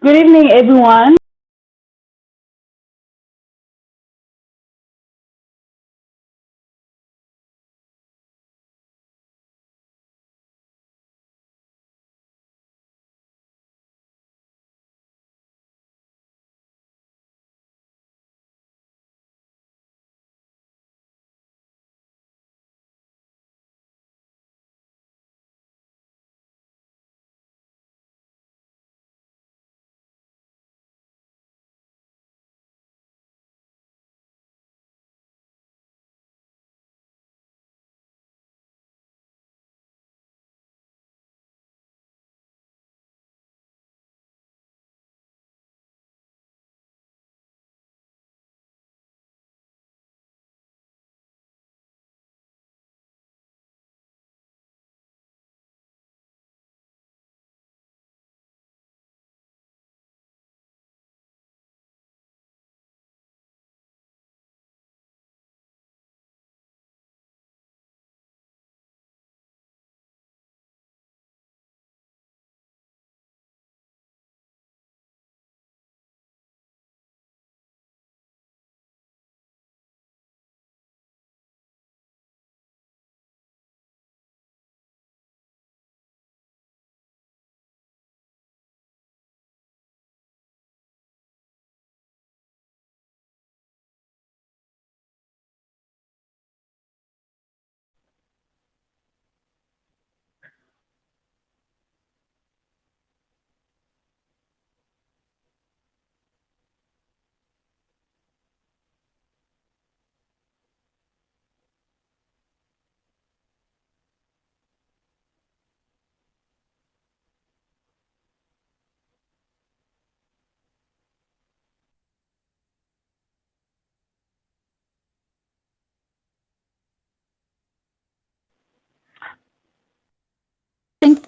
Good evening, everyone.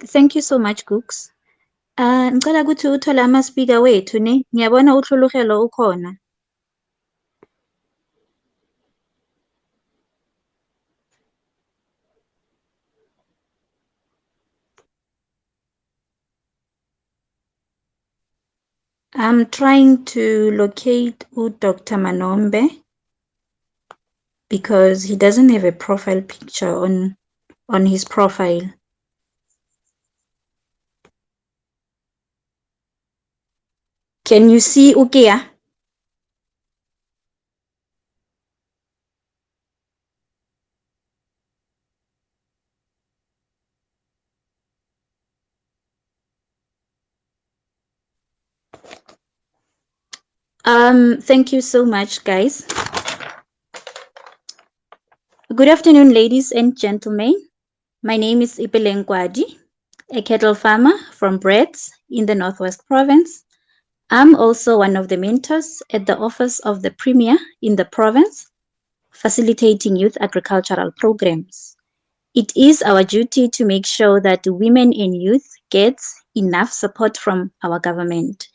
Thank you so much, Cooks. Ngicela ukuthi uthole ama-speaker wethu ne. Ngiyabona uhluluhelo ukhona. I'm trying to locate Dr. Manombe because he doesn't have a profile picture on his profile. Can you see Ukia? Thank you so much, guys. Good afternoon, ladies and gentlemen. My name is Ipeleng Kwadi, a cattle farmer from Breds in the Northwest Province. I'm also one of the mentors at the Office of the Premier in the province, facilitating youth agricultural programs. It is our duty to make sure that women and youth get enough support from our government.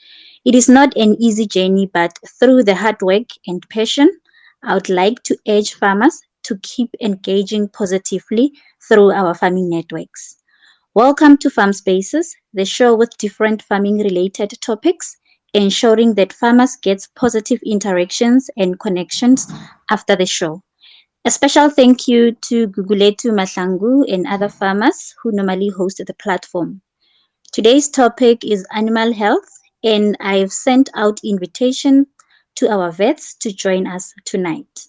It is not an easy journey, but through the hard work and passion, I would like to urge farmers to keep engaging positively through our farming networks. Welcome to Farm Spaces, the show with different farming-related topics, ensuring that farmers get positive interactions and connections after the show. A special thank you to Guguletu Mahlangu and other farmers who normally host the platform. Today's topic is animal health, and I've sent out invitation to our vets to join us tonight.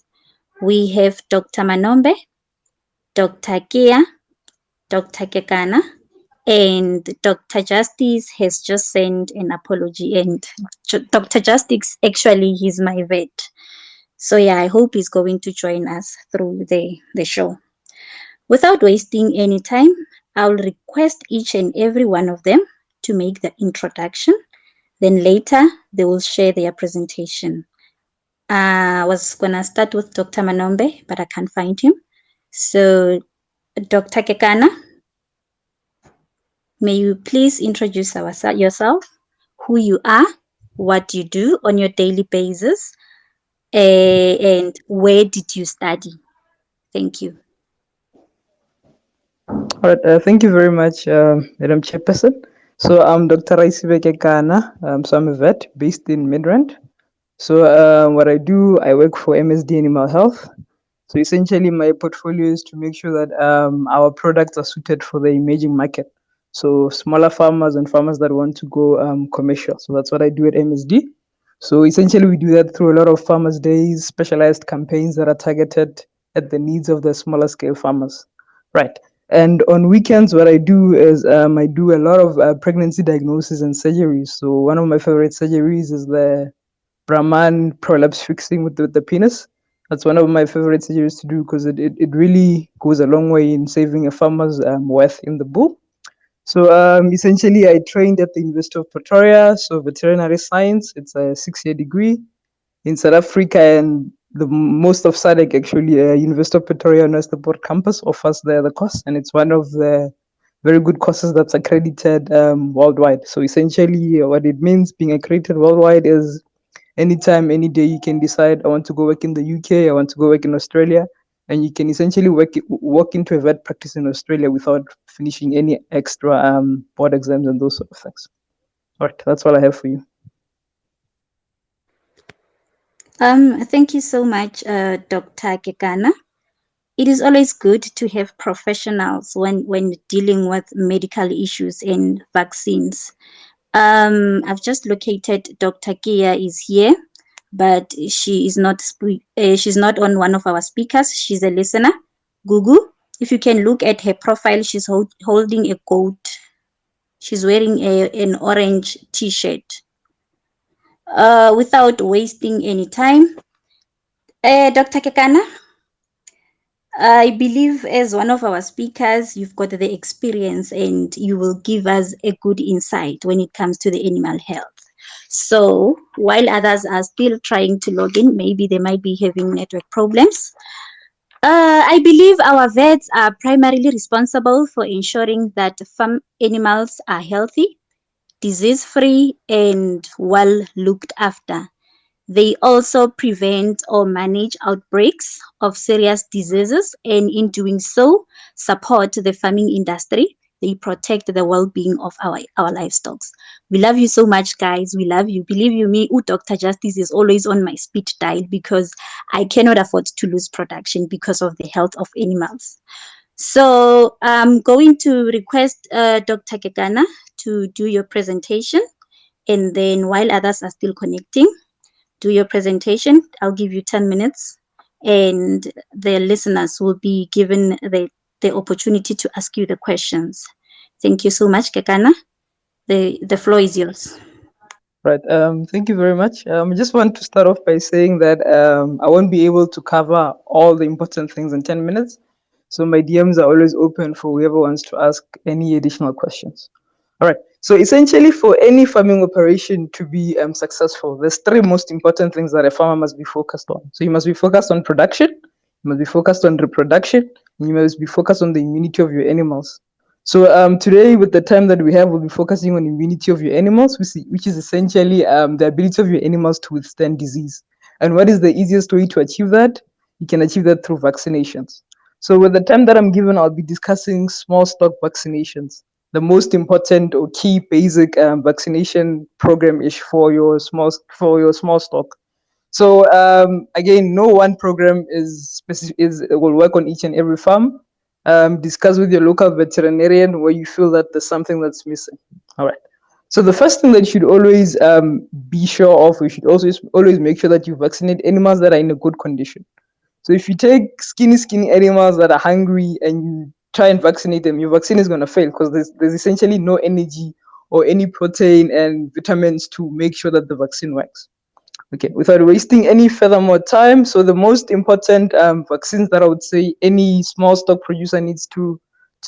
We have Dr. Manombe, Dr. Kia, Dr. Kekana, and Dr. Justice has just sent an apology, and Dr. Justice actually he's my vet. So yeah, I hope he's going to join us through the show. Without wasting any time, I'll request each and every one of them to make the introduction. Then later, they will share their presentation. I was going to start with Dr. Manombe, but I can't find him. So, Dr. Kekana, may you please introduce yourself, who you are, what you do on your daily basis, and where did you study? Thank you. All right, thank you very much, Madam Chairperson. So I'm Dr. Raisiveke Kana. So I'm a vet based in Midrand. So what I do, I work for MSD Animal Health. So essentially, my portfolio is to make sure that our products are suited for the emerging market. So smaller farmers and farmers that want to go commercial. So that's what I do at MSD. So essentially, we do that through a lot of farmers' days, specialized campaigns that are targeted at the needs of the smaller scale farmers. Right. And on weekends, what I do is I do a lot of pregnancy diagnosis and surgeries. So one of my favorite surgeries is the Brahman prolapse fixing with the penis. That's one of my favorite surgeries to do because it really goes a long way in saving a farmer's worth in the bull. So essentially, I trained at the University of Pretoria, so veterinary science. It's a 6-year degree in South Africa, and the most of SADC actually, University of Pretoria Northern campus offers the course, and it's one of the very good courses that's accredited worldwide. So essentially, what it means being accredited worldwide is anytime, any day, you can decide I want to go work in the UK, I want to go work in Australia, and you can essentially walk into a vet practice in Australia without finishing any extra board exams and those sort of things. All right, that's all I have for you. Thank you so much, Dr. Kekana. It is always good to have professionals when dealing with medical issues and vaccines. I've just located Dr. Kia is here, but she's not on one of our speakers. She's a listener. Gugu, if you can look at her profile, she's holding a goat. She's wearing an orange T-shirt. Without wasting any time, Dr. Kekana, I believe as one of our speakers, you've got the experience and you will give us a good insight when it comes to the animal health. So while others are still trying to log in, maybe they might be having network problems. I believe our vets are primarily responsible for ensuring that farm animals are healthy, disease-free, and well looked after. They also prevent or manage outbreaks of serious diseases, and in doing so, support the farming industry. They protect the well-being of our livestock. We love you so much, guys. We love you. Believe you me, Dr. Justice is always on my speed dial because I cannot afford to lose production because of the health of animals. So I'm going to request Dr. Kekana to do your presentation, and then while others are still connecting, do your presentation. I'll give you 10 minutes, and the listeners will be given the opportunity to ask you the questions. Thank you so much, Kekana. The floor is yours. Right. Thank you very much. I just want to start off by saying that I won't be able to cover all the important things in 10 minutes. So my DMs are always open for whoever wants to ask any additional questions. All right. So essentially, for any farming operation to be successful, there's three most important things that a farmer must be focused on. So you must be focused on production, you must be focused on reproduction, and you must be focused on the immunity of your animals. So today, with the time that we have, we'll be focusing on immunity of your animals, which is essentially the ability of your animals to withstand disease. And what is the easiest way to achieve that? You can achieve that through vaccinations. So with the time that I'm given, I'll be discussing small stock vaccinations, the most important or key basic vaccination program is for your small stock. So again, no one program is specific is will work on each and every farm. Discuss with your local veterinarian where you feel that there's something that's missing. All right. So the first thing that you should always be sure of, you should also always make sure that you vaccinate animals that are in a good condition. So if you take skinny animals that are hungry and you try and vaccinate them, your vaccine is going to fail because there's essentially no energy or any protein and vitamins to make sure that the vaccine works. Okay, without wasting any further more time, so the most important vaccines that I would say any small stock producer needs to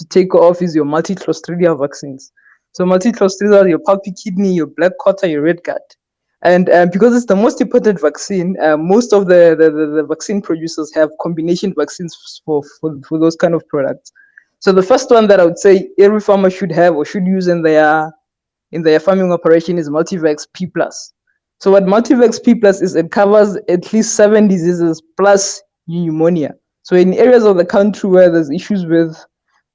take off is your multi-clostridial vaccines. So multi-clostridial, your pulpy kidney, your black quarter, your red gut. And because it's the most important vaccine, most of the vaccine producers have combination vaccines for those kind of products. So the first one that I would say every farmer should have or should use in their farming operation is Multivax P plus. So what Multivax P plus is, it covers at least 7 diseases plus pneumonia. So in areas of the country where there's issues with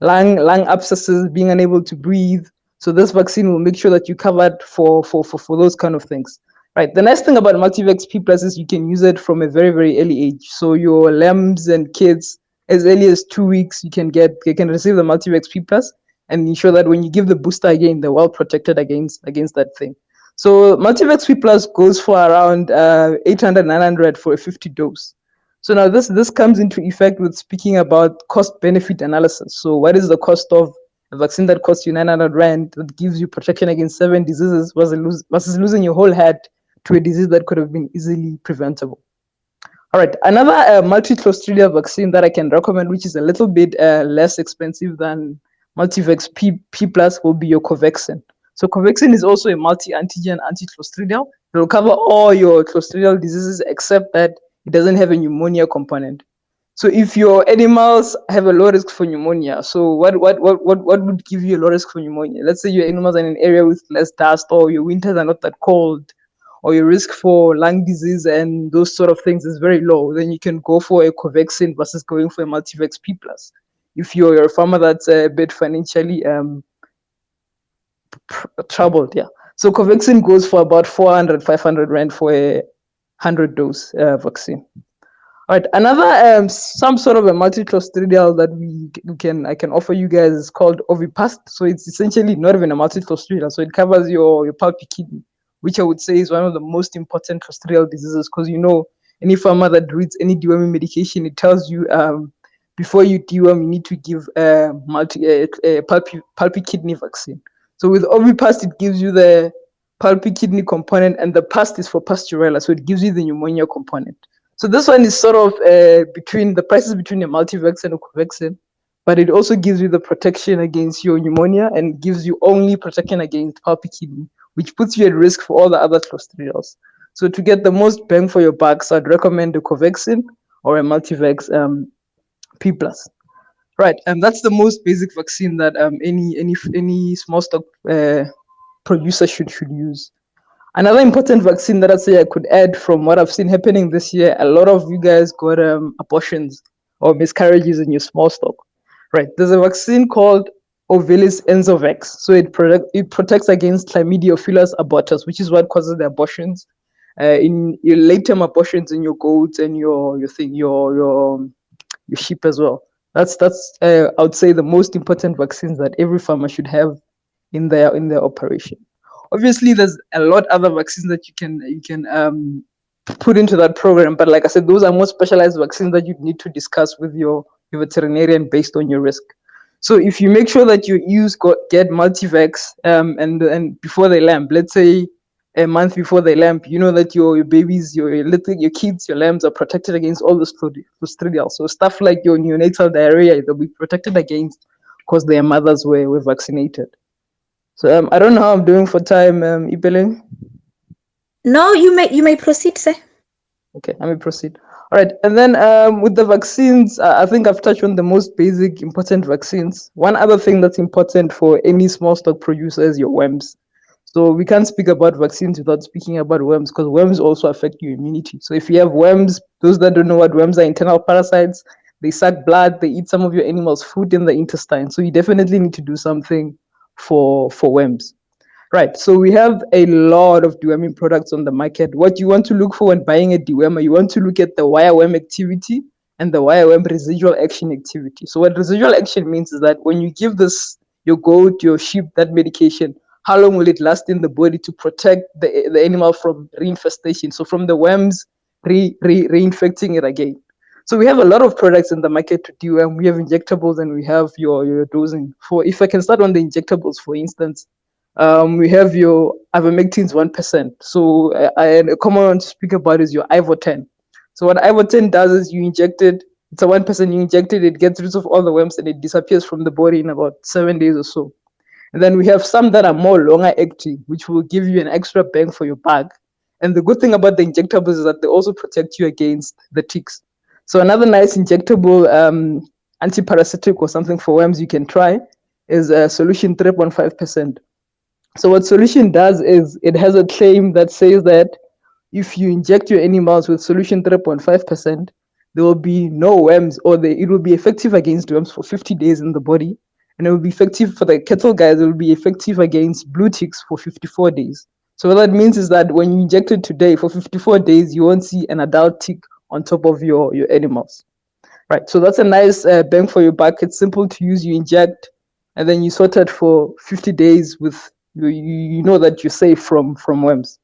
lung abscesses, being unable to breathe, So this vaccine will make sure that you're covered for those kind of things. Right. The nice thing about Multivax P Plus is you can use it from a very, very early age. So your lambs and kids, as early as 2 weeks, you can receive the Multivax P Plus and ensure that when you give the booster again, they're well protected against that thing. So Multivax P Plus goes for around 800, 900 for a 50 dose. So now this comes into effect with speaking about cost benefit analysis. So what is the cost of a vaccine that costs you 900 rand that gives you protection against 7 diseases versus losing your whole head to a disease that could have been easily preventable? All right, another multi-clostridial vaccine that I can recommend, which is a little bit less expensive than Multivax P Plus, will be your Corvexin. So Corvexin is also a multi-antigen anti-clostridial. It will cover all your clostridial diseases except that it doesn't have a pneumonia component. So if your animals have a low risk for pneumonia, so what would give you a low risk for pneumonia? Let's say your animals are in an area with less dust, or your winters are not that cold, or your risk for lung disease and those sort of things is very low, then you can go for a Corvexin versus going for a Multivax P plus. If you're a farmer that's a bit financially troubled, yeah. So Corvexin goes for about 400, 500 rand for a 100 dose vaccine. All right, another some sort of a multi-clostridial that I can offer you guys is called Ovipast. So it's essentially not even a multi-clostridial. So it covers your pulpy kidney, which I would say is one of the most important clostridial diseases, because any farmer that reads any deworming medication, it tells you before you deworm, you need to give a pulpy kidney vaccine. So with Ovipast, it gives you the pulpy kidney component, and the past is for Pasteurella, so it gives you the pneumonia component. So this one is sort of between the prices between a Multivax and a Corvexin, but it also gives you the protection against your pneumonia and gives you only protection against pulpy kidney, which puts you at risk for all the other clostridials. So to get the most bang for your buck, so I'd recommend a Corvexin or a Multivax P plus. Right, and that's the most basic vaccine that any small stock producer should use. Another important vaccine that I'd say I could add from what I've seen happening this year, a lot of you guys got abortions or miscarriages in your small stock. Right, there's a vaccine called Ovilis Enzovax. So it protects against Chlamydophilus abortus, which is what causes the abortions. In your late-term abortions in your goats and your sheep as well. That's I would say the most important vaccines that every farmer should have in their operation. Obviously, there's a lot other vaccines that you can put into that program, but like I said, those are more specialized vaccines that you need to discuss with your veterinarian based on your risk. So if you make sure that you get Multivax and before they lamb, let's say a month before they lamb, you know that your babies, your kids, your lambs are protected against all the clostridial. So stuff like your neonatal diarrhea, they'll be protected against because their mothers were vaccinated. So I don't know how I'm doing for time, Ipeling. No, you may proceed, sir. Okay, let me proceed. All right, and then with the vaccines, I think I've touched on the most basic, important vaccines. One other thing that's important for any small stock producer is your worms. So we can't speak about vaccines without speaking about worms, because worms also affect your immunity. So if you have worms, those that don't know what worms are, internal parasites, they suck blood, they eat some of your animal's food in the intestine. So you definitely need to do something for worms. Right. So we have a lot of deworming products on the market. What you want to look for when buying a dewormer, you want to look at the wireworm activity and the wireworm residual action activity. So what residual action means is that when you give your goat, your sheep, that medication, how long will it last in the body to protect the animal from reinfestation? So from the worms reinfecting it again. So we have a lot of products in the market to deworm. We have injectables and we have your dosing. If I can start on the injectables, for instance, we have your ivermectin's 1%. So a common one to speak about is your Ivo10. So what Ivo10 does is you inject it. It's a 1%. You inject it, it gets rid of all the worms, and it disappears from the body in about 7 days or so. And then we have some that are more longer acting, which will give you an extra bang for your buck. And the good thing about the injectables is that they also protect you against the ticks. So another nice injectable antiparasitic or something for worms you can try is a solution 3.5%. So what solution does is it has a claim that says that if you inject your animals with solution 3.5%, there will be no worms, or it will be effective against worms for 50 days in the body, and it will be effective for the cattle guys. It will be effective against blue ticks for 54 days. So what that means is that when you inject it today for 54 days, you won't see an adult tick on top of your animals. Right. So that's a nice bang for your buck. It's simple to use. You inject, and then you sort it for 50 days with you know that you're safe from worms.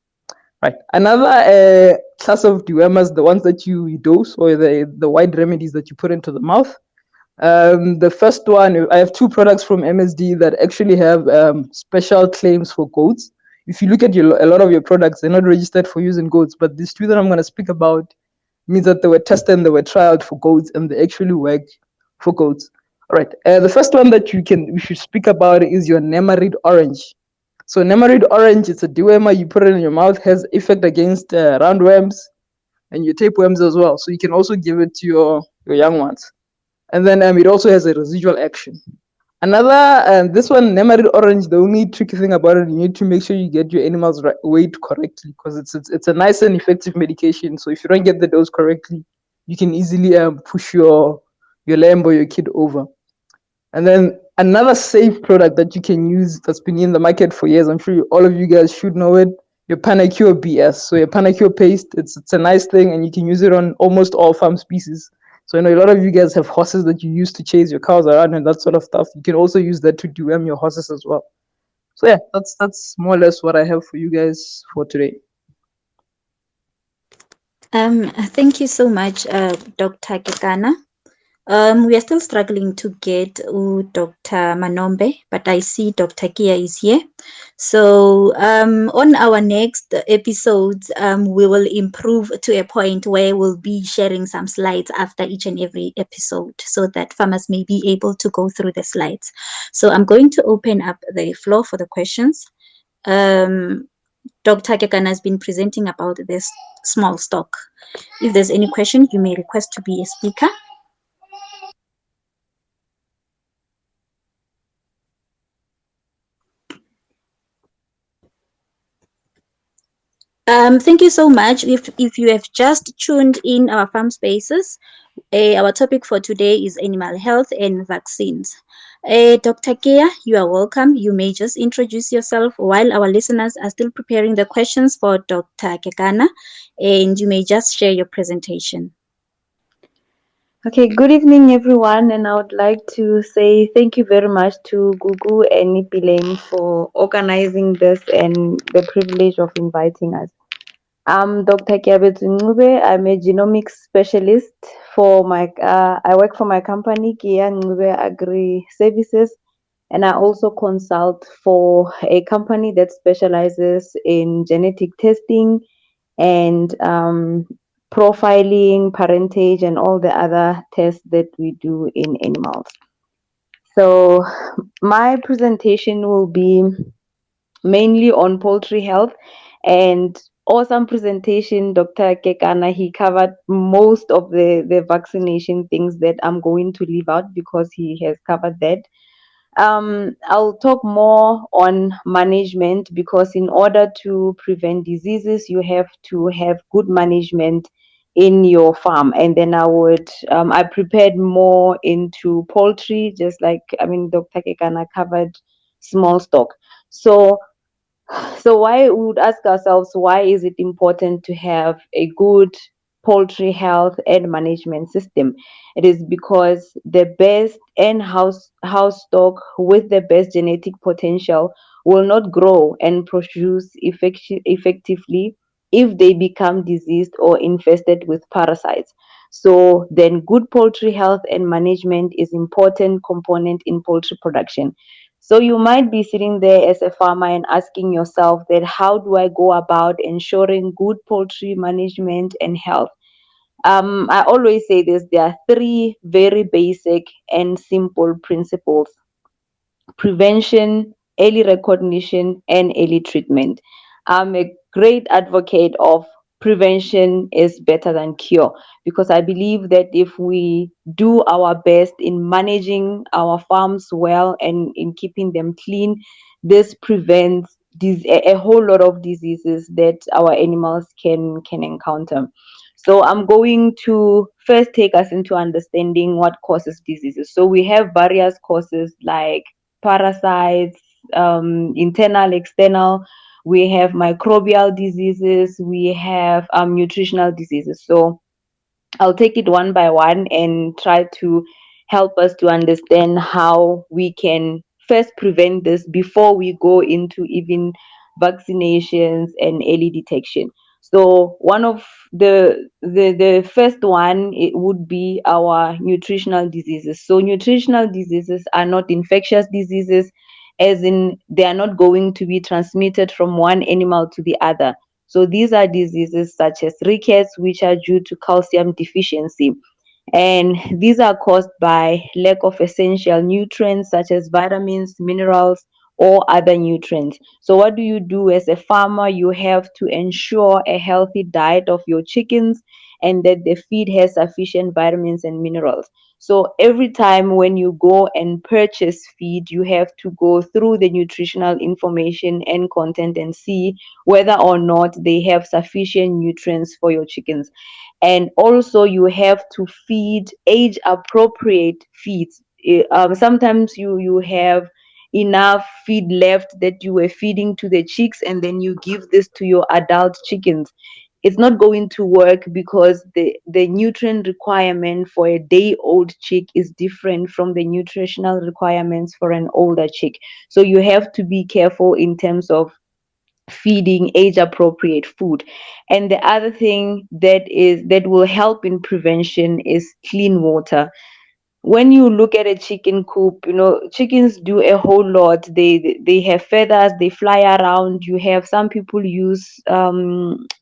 Right. Another class of dewormers, the ones that you dose, or the wide remedies that you put into the mouth. The first one, I have two products from MSD that actually have special claims for goats. If you look at a lot of your products, they're not registered for use in goats, but these two that I'm going to speak about means that they were tested and they were trialed for goats and they actually work for goats. All right. The first one that we should speak about is your Nemarid Orange. So Nemarid Orange, it's a dewormer. You put it in your mouth, has effect against roundworms and your tapeworms as well. So you can also give it to your young ones. And then it also has a residual action. Another, this one, Nemarid Orange, the only tricky thing about it, you need to make sure you get your animal's weight correctly because it's a nice and effective medication. So if you don't get the dose correctly, you can easily push your lamb or your kid over. And then another safe product that you can use that's been in the market for years, I'm sure all of you guys should know it, your Panacure BS. So your Panacure paste, it's a nice thing and you can use it on almost all farm species. So I know a lot of you guys have horses that you use to chase your cows around and that sort of stuff. You can also use that to deworm your horses as well. So yeah, that's more or less what I have for you guys for today. Thank you so much, Dr. Kekana. We are still struggling to get Dr. Manombe, but I see Dr. Kia is here. So on our next episodes, we will improve to a point where we'll be sharing some slides after each and every episode so that farmers may be able to go through the slides. So I'm going to open up the floor for the questions. Dr. Kekana has been presenting about this small stock. If there's any question, you may request to be a speaker. Thank you so much. If you have just tuned in our farm spaces, our topic for today is animal health and vaccines. Dr. Kia, you are welcome. You may just introduce yourself while our listeners are still preparing the questions for Dr. Kekana, and you may just share your presentation. Okay, good evening, everyone, and I would like to say thank you very much to Gugu and Nipileng for organizing this and the privilege of inviting us. I'm Dr. Kiabet Ngube. I'm a genomics specialist for I work for my company, Kia Ngube Agri Services, and I also consult for a company that specializes in genetic testing and profiling, parentage, and all the other tests that we do in animals. So, my presentation will be mainly on poultry health and awesome presentation. Dr. Kekana, he covered most of the vaccination things that I'm going to leave out because he has covered that. I'll talk more on management because in order to prevent diseases, you have to have good management in your farm. And then I prepared more into poultry, just like, Dr. Kekana covered small stock. So why we would ask ourselves, why is it important to have a good poultry health and management system? It is because the best and house stock with the best genetic potential will not grow and produce effectively if they become diseased or infested with parasites. So then good poultry health and management is important component in poultry production. So you might be sitting there as a farmer and asking yourself that how do I go about ensuring good poultry management and health? I always say this, there are three very basic and simple principles: prevention, early recognition, and early treatment. I'm a great advocate of prevention is better than cure because I believe that if we do our best in managing our farms well and in keeping them clean, this prevents a whole lot of diseases that our animals can encounter. So I'm going to first take us into understanding what causes diseases. So we have various causes like parasites, internal, external. We have microbial diseases. We have nutritional diseases. So I'll take it one by one and try to help us to understand how we can first prevent this before we go into even vaccinations and early detection. So one of the first one, it would be our nutritional diseases. So nutritional diseases are not infectious diseases, as in they are not going to be transmitted from one animal to the other. So these are diseases such as rickets, which are due to calcium deficiency. And these are caused by lack of essential nutrients such as vitamins, minerals, or other nutrients. So, what do you do as a farmer? You have to ensure a healthy diet of your chickens and that the feed has sufficient vitamins and minerals. So, every time when you go and purchase feed, you have to go through the nutritional information and content and see whether or not they have sufficient nutrients for your chickens. And also you have to feed age appropriate feeds. Sometimes you have enough feed left that you were feeding to the chicks, and then you give this to your adult chickens. It's not going to work because the nutrient requirement for a day old chick is different from the nutritional requirements for an older chick. So you have to be careful in terms of feeding age appropriate food. And the other thing that will help in prevention is clean water. When you look at a chicken coop, chickens do a whole lot. They have feathers, they fly around. You have some people use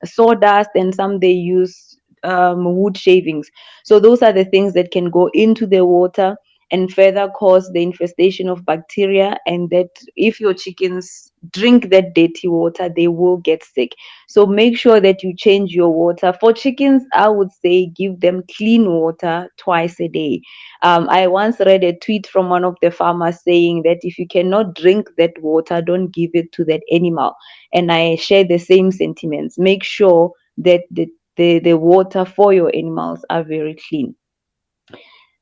sawdust, and some they use wood shavings. So those are the things that can go into the water and further cause the infestation of bacteria, and that if your chickens drink that dirty water, they will get sick. So make sure that you change your water. For chickens, I would say give them clean water twice a day. I once read a tweet from one of the farmers saying that if you cannot drink that water, don't give it to that animal. And I share the same sentiments. Make sure that the water for your animals are very clean.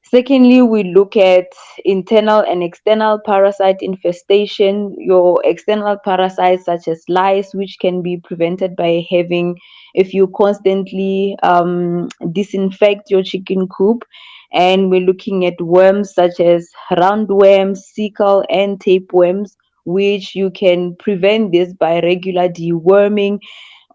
Secondly, we look at internal and external parasite infestation. Your external parasites, such as lice, which can be prevented by having, if you constantly disinfect your chicken coop. And we're looking at worms such as roundworms, sickle, and tapeworms, which you can prevent this by regular deworming.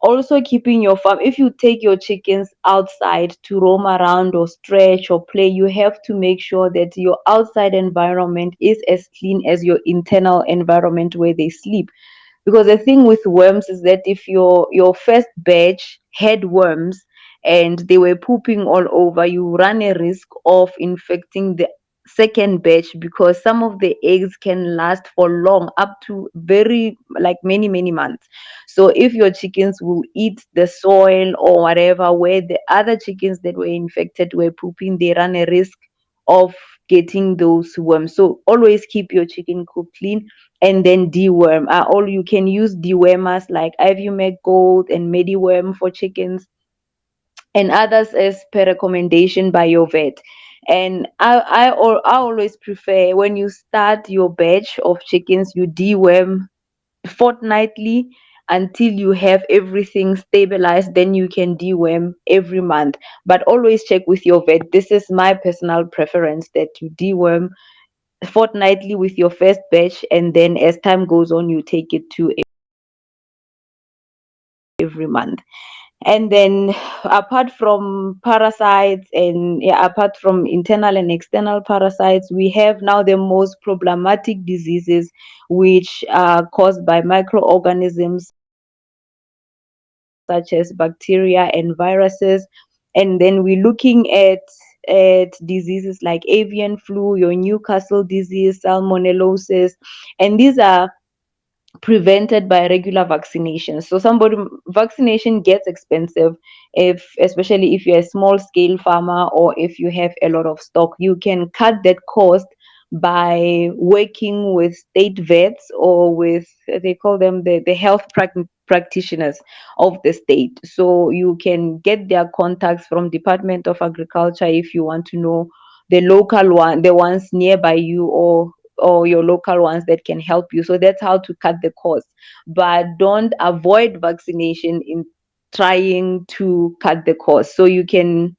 Also keeping your farm, if you take your chickens outside to roam around or stretch or play, you have to make sure that your outside environment is as clean as your internal environment where they sleep. Because the thing with worms is that if your first batch had worms and they were pooping all over, you run a risk of infecting the second batch, because some of the eggs can last for long, up to very like many months. So if your chickens will eat the soil or whatever where the other chickens that were infected were pooping, they run a risk of getting those worms. So always keep your chicken coop clean, and then deworm. All you can use dewormers like Ivumac Gold and Mediworm for chickens, and others as per recommendation by your vet. And I always prefer, when you start your batch of chickens, you deworm fortnightly until you have everything stabilized. Then you can deworm every month, but always check with your vet. This is my personal preference, that you deworm fortnightly with your first batch, and then as time goes on, you take it to every month. And then apart from parasites, and yeah, apart from internal and external parasites, we have now the most problematic diseases, which are caused by microorganisms such as bacteria and viruses. And then we're looking at diseases like avian flu, your Newcastle disease, salmonellosis, and these are prevented by regular vaccination. So somebody, vaccination gets expensive, if especially if you're a small scale farmer or if you have a lot of stock. You can cut that cost by working with state vets or with, they call them the health practitioners of the state. So you can get their contacts from Department of Agriculture if you want to know the local one, the ones nearby you, or your local ones that can help you. So that's how to cut the cost. But don't avoid vaccination in trying to cut the cost. So you can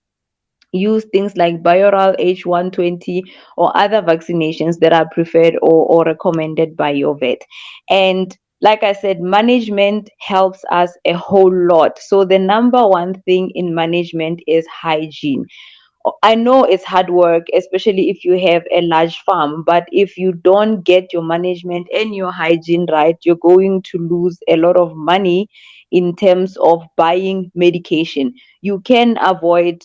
use things like Bioral H120 or other vaccinations that are preferred or recommended by your vet. And like I said, management helps us a whole lot. So the number one thing in management is hygiene. I know it's hard work, especially if you have a large farm, but if you don't get your management and your hygiene right, you're going to lose a lot of money in terms of buying medication. You can avoid,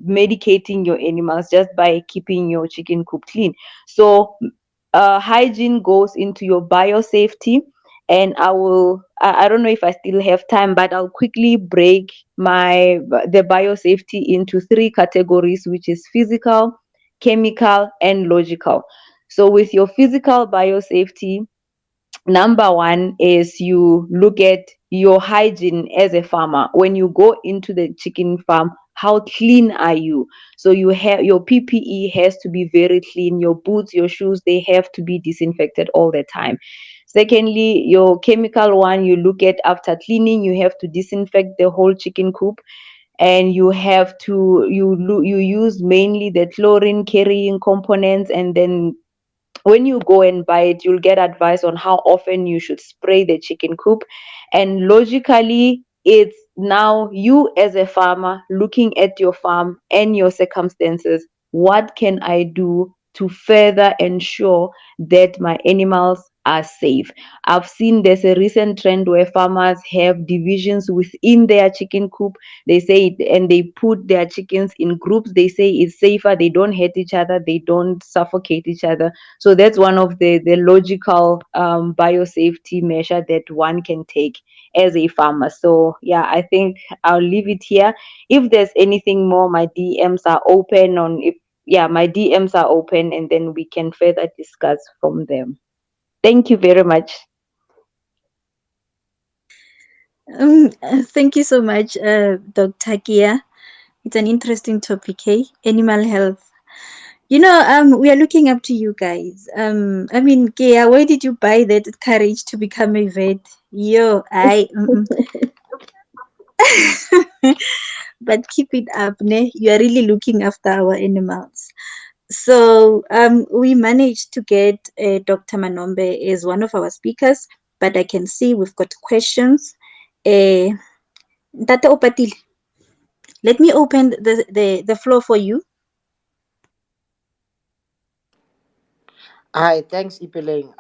medicating your animals just by keeping your chicken coop clean. So, hygiene goes into your biosafety. And I don't know if I still have time, but I'll quickly break the biosafety into three categories, which is physical, chemical, and logical. So with your physical biosafety, number one is you look at your hygiene as a farmer. When you go into the chicken farm, how clean are you? So you have your PPE has to be very clean. Your boots, your shoes, they have to be disinfected all the time. Secondly, your chemical one, you look at after cleaning, you have to disinfect the whole chicken coop, and you have to you use mainly the chlorine carrying components. And then when you go and buy it, you'll get advice on how often you should spray the chicken coop. And logically, it's now you as a farmer looking at your farm and your circumstances. What can I do to further ensure that my animals are safe? I've seen there's a recent trend where farmers have divisions within their chicken coop. They say it, and they put their chickens in groups. They say it's safer. They don't hurt each other. They don't suffocate each other. So that's one of the logical biosafety measure that one can take as a farmer. So yeah, I think I'll leave it here. If there's anything more, my DMs are open on if yeah, my DMs are open, and then we can further discuss from them. Thank you very much. Thank you so much, Dr. Kia. It's an interesting topic, hey? Animal health. We are looking up to you guys. I mean, Kia, where did you buy that courage to become a vet? Yo, but keep it up, ne? You are really looking after our animals. So, we managed to get Dr. Manombe as one of our speakers, but I can see we've got questions. Uh, Tata Opatile, let me open the floor for you. Hi, thanks, Ipeling.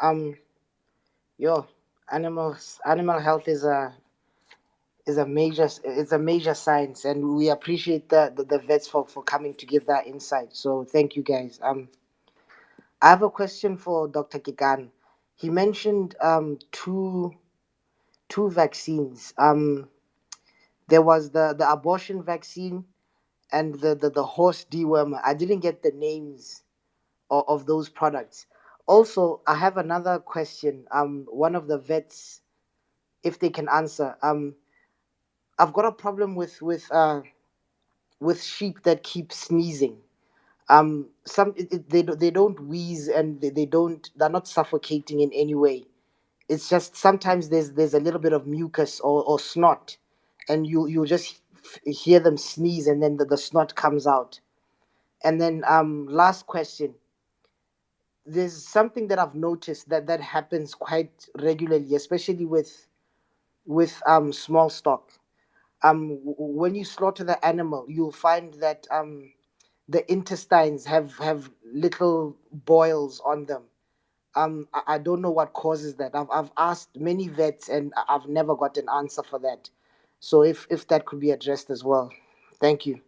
Yo, animal health is a major science, and we appreciate the vets for coming to give that insight. So thank you guys. I have a question for Dr. Kikan. He mentioned two vaccines. There was the abortion vaccine and the horse dewormer. I didn't get the names of those products. Also, I have another question. One of the vets, if they can answer. I've got a problem with sheep that keep sneezing. They don't wheeze, and they're not suffocating in any way. It's just sometimes there's a little bit of mucus or snot, and you just hear them sneeze, and then the snot comes out. And then last question. There's something that I've noticed that happens quite regularly, especially with small stock. When you slaughter the animal, you'll find that the intestines have little boils on them. I don't know what causes that. I've asked many vets, and I've never got an answer for that. So if that could be addressed as well. Thank you.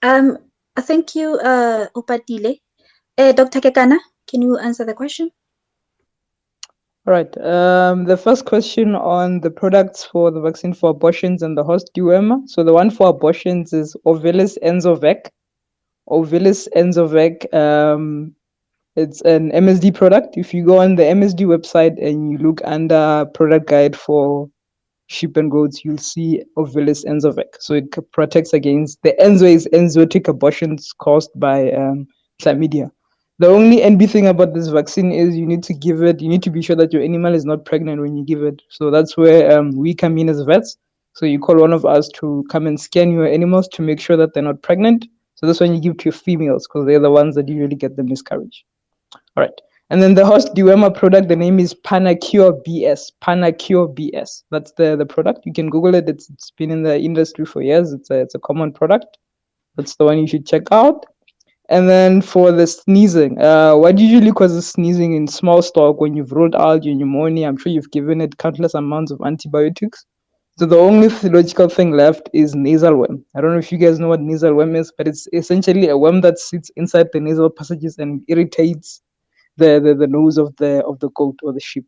Um, Thank you, Opatile. Dr. Kekana, can you answer the question? All right. The first question on the products for the vaccine for abortions and the host dewormer. So the one for abortions is Ovilis Enzovac. Ovilis Enzovac. It's an MSD product. If you go on the MSD website and you look under product guide for sheep and goats, you'll see Ovilis Enzovac. So it protects against the enzo is enzootic abortions caused by chlamydia. The only NB thing about this vaccine is you need to be sure that your animal is not pregnant when you give it. So that's where we come in as vets. So you call one of us to come and scan your animals to make sure that they're not pregnant. So that's when you give to your females because they're the ones that usually get the miscarriage. All right. And then the host dewormer product, the name is Panacure BS. Panacure BS. That's the product. You can Google it. It's been in the industry for years. It's a common product. That's the one you should check out. And then for the sneezing, what usually causes sneezing in small stock when you've ruled out your pneumonia? I'm sure you've given it countless amounts of antibiotics. So the only logical thing left is nasal worm. I don't know if you guys know what nasal worm is, but it's essentially a worm that sits inside the nasal passages and irritates the nose of the goat or the sheep.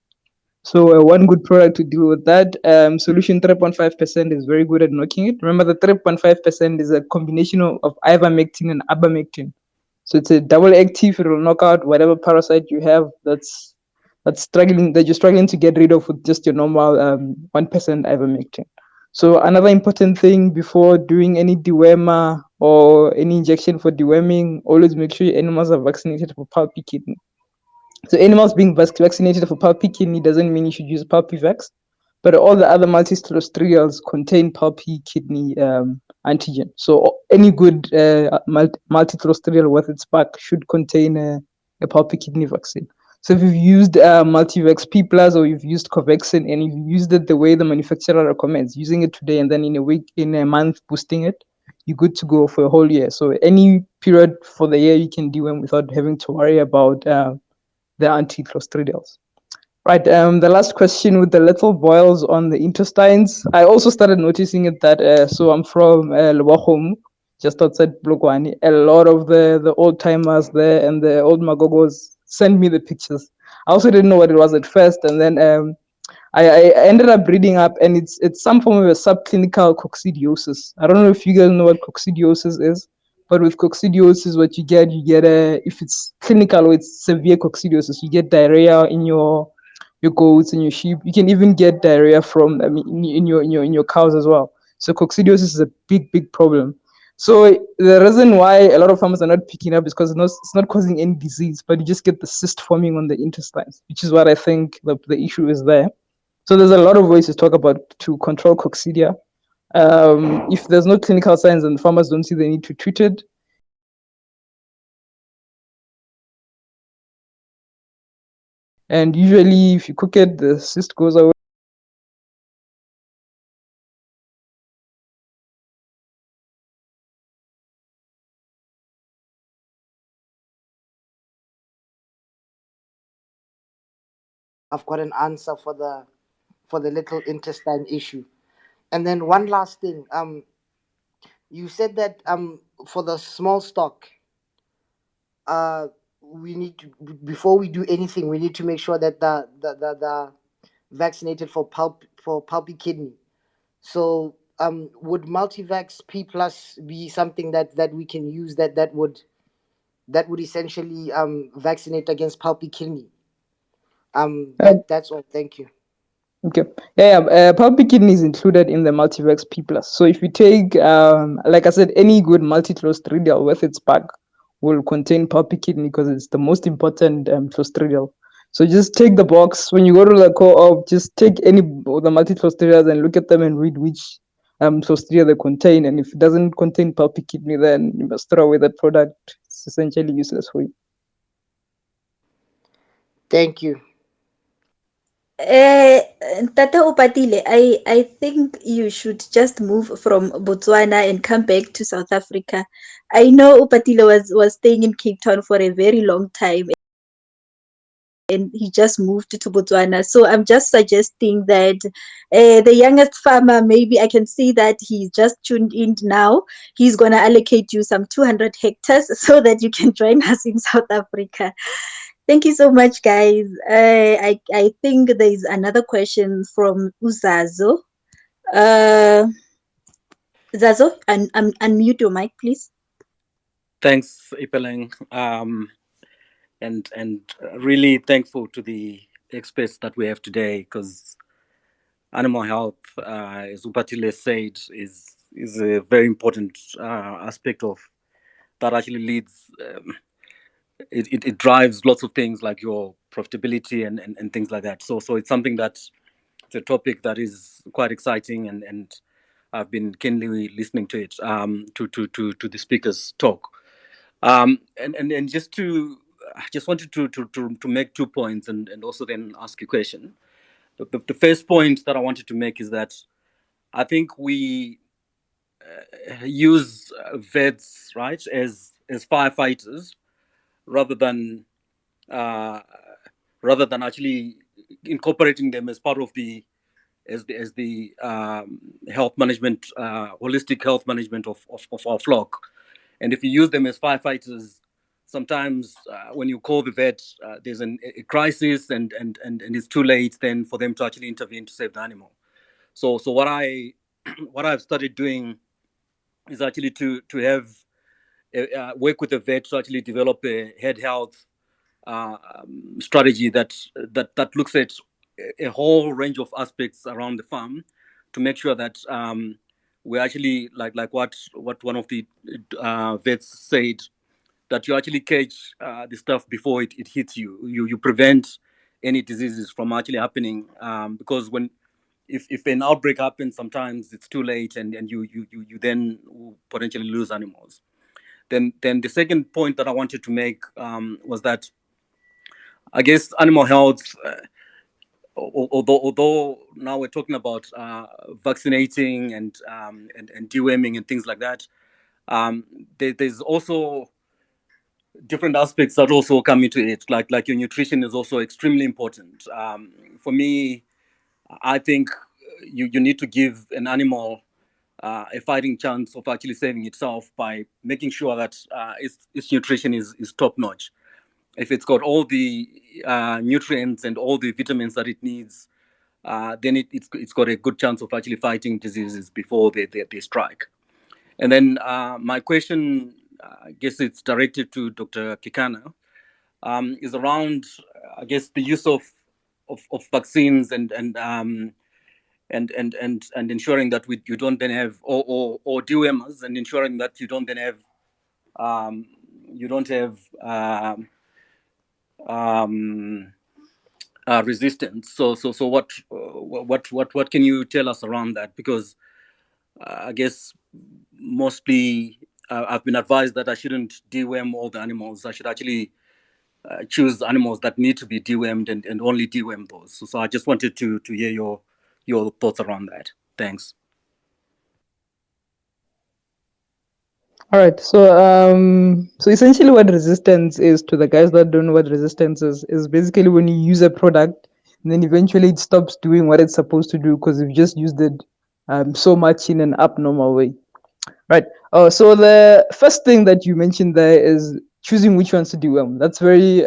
So one good product to deal with that, solution 3.5% is very good at knocking it. Remember, the 3.5% is a combination of ivermectin and abamectin. So it's a double active. It will knock out whatever parasite you have that you're struggling to get rid of with just your normal 1% ivermectin. So another important thing before doing any dewormer or any injection for deworming, always make sure your animals are vaccinated for pulpy kidney. So animals being vaccinated for pulpy kidney doesn't mean you should use Pulpivax, but all the other multiclostridials contain pulpy kidney antigen. So any good multiclostridial worth its back should contain a pulpy kidney vaccine. So if you've used Multivax P Plus or you've used Corvexin and you've used it the way the manufacturer recommends, using it today and then in a month boosting it, you're good to go for a whole year. So any period for the year you can do them without having to worry about the anti-clostridials. Right. The last question with the little boils on the intestines. I also started noticing it that. So I'm from Lebochum, just outside Blokwane. A lot of the old timers there and the old magogos sent me the pictures. I also didn't know what it was at first, and then I ended up reading up, and it's some form of a subclinical coccidiosis. I don't know if you guys know what coccidiosis is, but with coccidiosis, what you get a if it's clinical or it's severe coccidiosis, you get diarrhea in your goats and your sheep. You can even get diarrhea from in your cows as well. So coccidiosis is a big problem. So the reason why a lot of farmers are not picking up is because it's not causing any disease, but you just get the cyst forming on the intestines, which is what I think the issue is there. So there's a lot of ways to talk about to control coccidia. If there's no clinical signs and farmers don't see the need to treat it, and usually if you cook it, the cyst goes away. I've got an answer for the little intestine issue. And then one last thing. You said that for the small stock, we need to, before we do anything, we need to make sure that the vaccinated for pulpy kidney. So would Multivax P Plus be something that we can use that would essentially vaccinate against pulpy kidney? That's all. Thank you. Okay. Pulpy kidney is included in the Multivax P Plus. So if you take, like I said, any good multiclostridial with its pack will contain pulpy kidney because it's the most important clostridial. So just take the box when you go to the co-op. Just take any of the multiclostridials and look at them and read which clostridia they contain. And if it doesn't contain pulpy kidney, then you must throw away that product. It's essentially useless for you. Thank you. Tata Upatile, I think you should just move from Botswana and come back to South Africa. I know Upatile was staying in Cape Town for a very long time and he just moved to Botswana. So I'm just suggesting that the youngest farmer, maybe I can see that he's just tuned in now. He's going to allocate you some 200 hectares so that you can join us in South Africa. Thank you so much, guys. I think there is another question from Uzazo. Zazo, unmute your mic, please. Thanks, Ipeleng, and really thankful to the experts that we have today, because animal health, as Upatile said, is a very important aspect of that. Actually leads, it drives lots of things like your profitability and things like that. So it's something that it's a topic that is quite exciting, and I've been keenly listening to it, to the speakers talk. And just to, I just wanted to make 2 points, and also then ask a question. The first point that I wanted to make is that I think we use vets, right, as firefighters, rather than uh, rather than actually incorporating them as part of the health management, holistic health management of our flock. And if you use them as firefighters, sometimes when you call the vet, there's a crisis, and it's too late then for them to actually intervene to save the animal. So what I what I've started doing is actually to have work with the vet to actually develop a head health strategy that looks at a whole range of aspects around the farm, to make sure that we actually, like what one of the vets said, that you actually catch the stuff before it hits you. You prevent any diseases from actually happening, because when if an outbreak happens, sometimes it's too late, and you then potentially lose animals. Then the second point that I wanted to make was that I guess animal health, although now we're talking about vaccinating and deworming and things like that, there's also different aspects that also come into it. Like your nutrition is also extremely important. For me, I think you need to give an animal a fighting chance of actually saving itself by making sure that its nutrition is top notch. If it's got all the nutrients and all the vitamins that it needs, then it's got a good chance of actually fighting diseases before they strike. And then my question, I guess it's directed to Dr. Kikana, is around, I guess, the use of vaccines and ensuring that you don't then have, or dewormers, and ensuring that you don't then have resistance. So what can you tell us around that? Because I guess mostly I've been advised that I shouldn't deworm all the animals. I should actually choose animals that need to be dewormed, and only deworm those. So I just wanted to hear your thoughts around that. Thanks. All right. So essentially, what resistance is, to the guys that don't know what resistance is basically when you use a product and then eventually it stops doing what it's supposed to do because you've just used it so much in an abnormal way. Right. So the first thing that you mentioned there is choosing which ones to deworm. That's very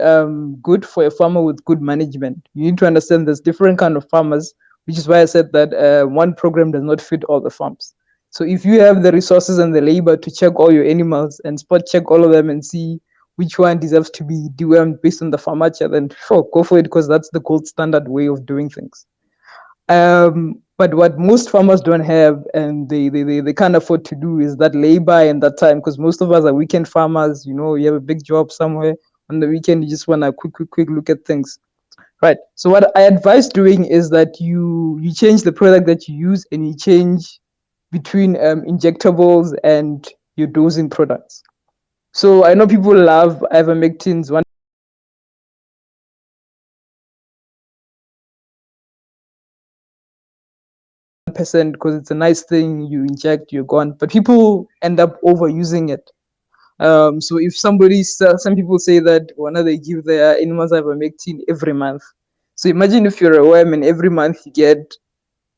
good for a farmer with good management. You need to understand there's different kind of farmers, which is why I said that one program does not fit all the farms. So if you have the resources and the labor to check all your animals and spot check all of them and see which one deserves to be dewormed based on the farmacia, then sure, go for it, because that's the gold standard way of doing things. But what most farmers don't have, and they can't afford to do, is that labor and that time, because most of us are weekend farmers. You have a big job somewhere. On the weekend, you just want to quick look at things. Right. So what I advise doing is that you change the product that you use, and you change between injectables and your dosing products. So I know people love ivermectins 1% because it's a nice thing. You inject, you're gone. But people end up overusing it. So if some people say that whenever they give their animals ivermectin every month. So imagine if you're a worm and every month you get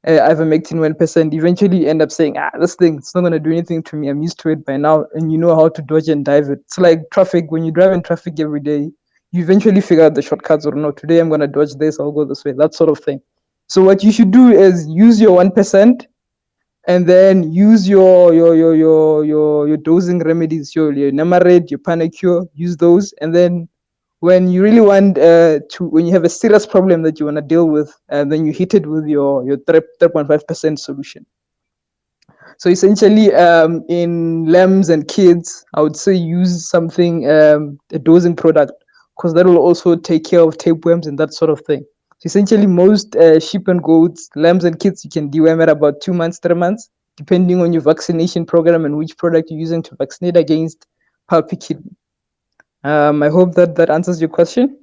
ivermectin 1%, eventually you end up saying, this thing, it's not going to do anything to me. I'm used to it by now. And you know how to dodge and dive it. It's like traffic. When you drive in traffic every day, you eventually figure out the shortcuts, or no, today I'm going to dodge this, I'll go this way, that sort of thing. So what you should do is use your 1%, and then use your dosing remedies, your Nemarid, your Panacure, use those. And then when you really want when you have a serious problem that you want to deal with, then you hit it with your 3.5% solution. So essentially, in lambs and kids, I would say use something, a dosing product, because that will also take care of tapeworms and that sort of thing. So essentially, most sheep and goats, lambs and kids, you can deworm at about 2 months, 3 months, depending on your vaccination program and which product you're using to vaccinate against pulpy kidney. I hope that that answers your question.